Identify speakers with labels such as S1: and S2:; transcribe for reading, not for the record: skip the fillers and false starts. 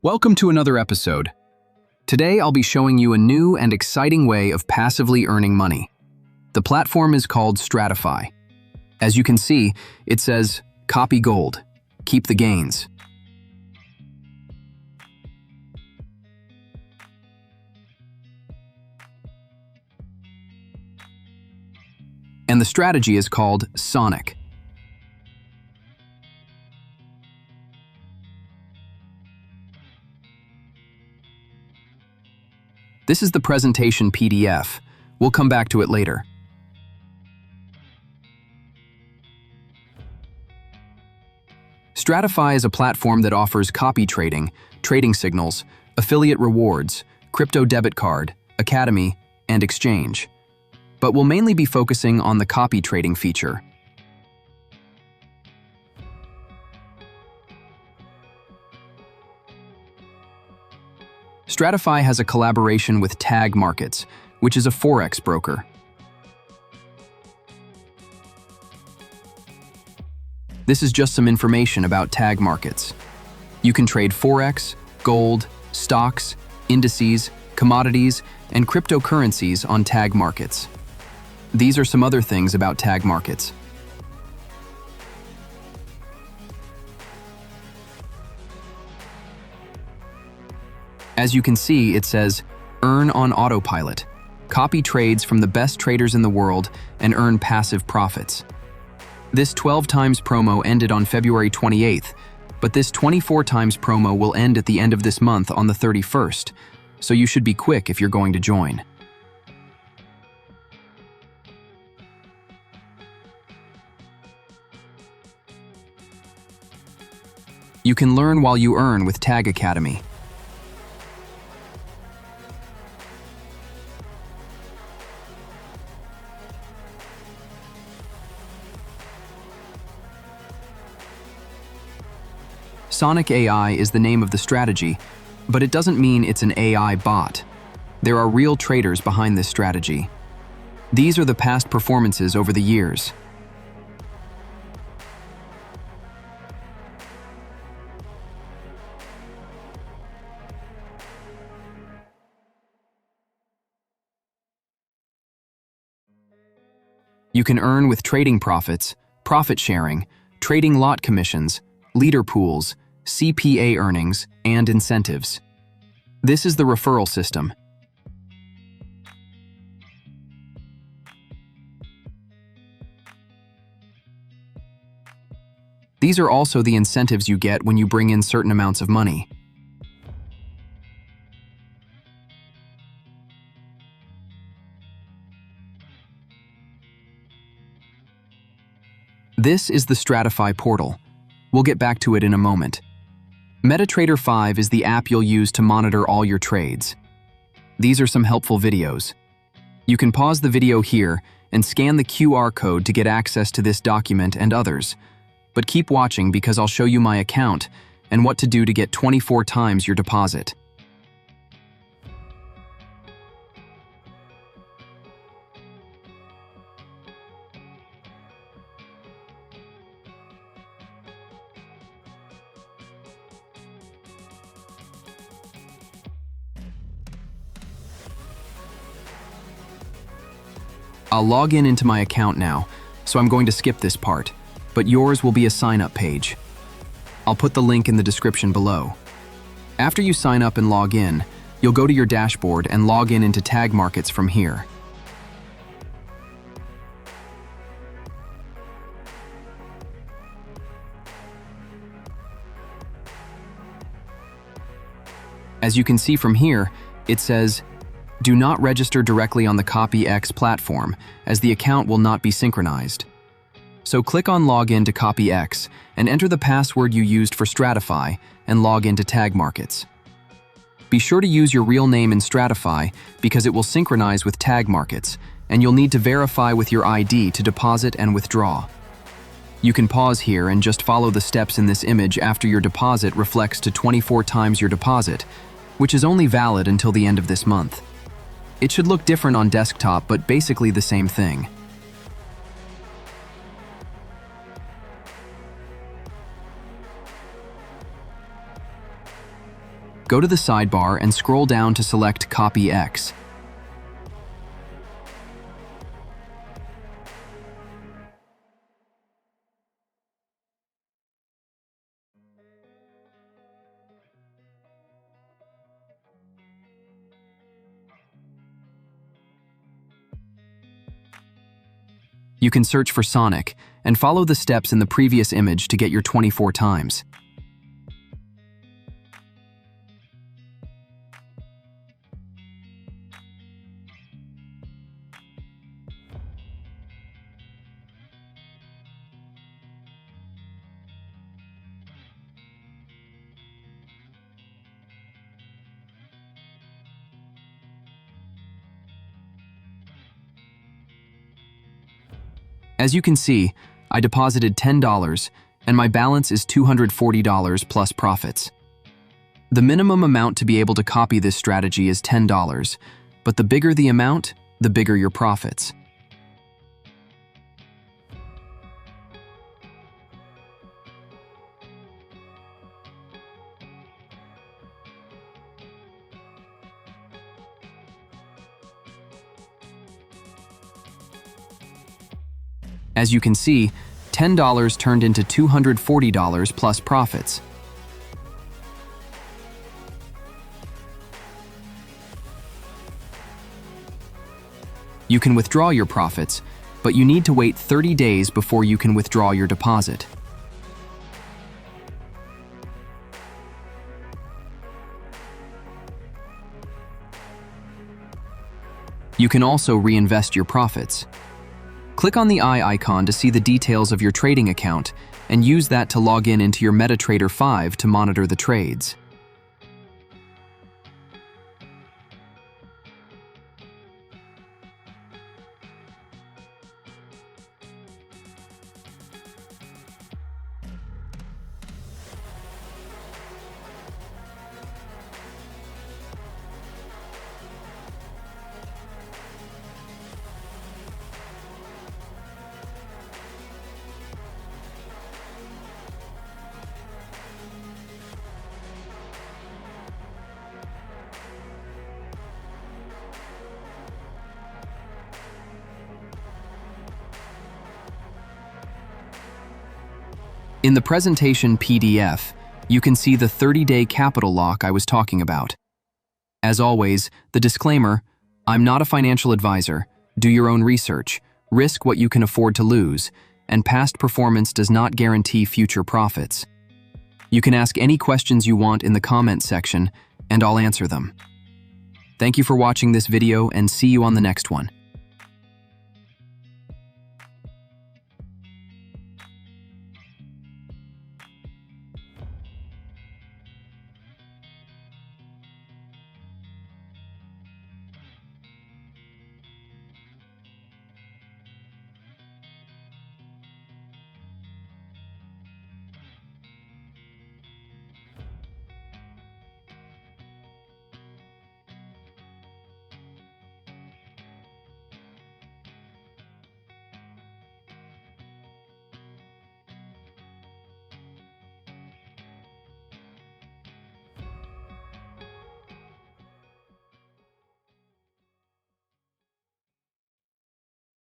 S1: Welcome to another episode. Today I'll be showing you a new and exciting way of passively earning money. The platform is called Stratify. As you can see, it says, "Copy gold, keep the gains." And the strategy is called Sonic. This is the presentation PDF. We'll come back to it later. Stratify is a platform that offers copy trading, trading signals, affiliate rewards, crypto debit card, academy, and exchange. But we'll mainly be focusing on the copy trading feature. Stratify has a collaboration with Tag Markets, which is a Forex broker. This is just some information about Tag Markets. You can trade Forex, gold, stocks, indices, commodities, and cryptocurrencies on Tag Markets. These are some other things about Tag Markets. As you can see, it says, "Earn on autopilot. Copy trades from the best traders in the world and earn passive profits." This 12 times promo ended on February 28th, but this 24 times promo will end at the end of this month on the 31st, so you should be quick if you're going to join. You can learn while you earn with Tag Academy. Sonic AI is the name of the strategy, but it doesn't mean it's an AI bot. There are real traders behind this strategy. These are the past performances over the years. You can earn with trading profits, profit sharing, trading lot commissions, leader pools, CPA earnings, and incentives. This is the referral system. These are also the incentives you get when you bring in certain amounts of money. This is the Stratify portal. We'll get back to it in a moment. MetaTrader 5 is the app you'll use to monitor all your trades. These are some helpful videos. You can pause the video here and scan the QR code to get access to this document and others. But keep watching because I'll show you my account and what to do to get 24 times your deposit. I'll log into my account now, so I'm going to skip this part, but yours will be a sign-up page. I'll put the link in the description below. After you sign up and log in, you'll go to your dashboard and log into Tag Markets from here. As you can see from here, it says, "Do not register directly on the CopyX platform, as the account will not be synchronized." So click on Login to CopyX and enter the password you used for Stratify and log into Tag Markets. Be sure to use your real name in Stratify because it will synchronize with Tag Markets, and you'll need to verify with your ID to deposit and withdraw. You can pause here and just follow the steps in this image after your deposit reflects to 24 times your deposit, which is only valid until the end of this month. It should look different on desktop, but basically the same thing. Go to the sidebar and scroll down to select CopyX. You can search for Sonic and follow the steps in the previous image to get your 24 times. As you can see, I deposited $10 and my balance is $240 plus profits. The minimum amount to be able to copy this strategy is $10, but the bigger the amount, the bigger your profits. As you can see, $10 turned into $240 plus profits. You can withdraw your profits, but you need to wait 30 days before you can withdraw your deposit. You can also reinvest your profits. Click on the eye icon to see the details of your trading account and use that to log in into your MetaTrader 5 to monitor the trades. In the presentation PDF, you can see the 30-day capital lock I was talking about. As always, the disclaimer: I'm not a financial advisor, do your own research, risk what you can afford to lose, and past performance does not guarantee future profits. You can ask any questions you want in the comment section, and I'll answer them. Thank you for watching this video and see you on the next one.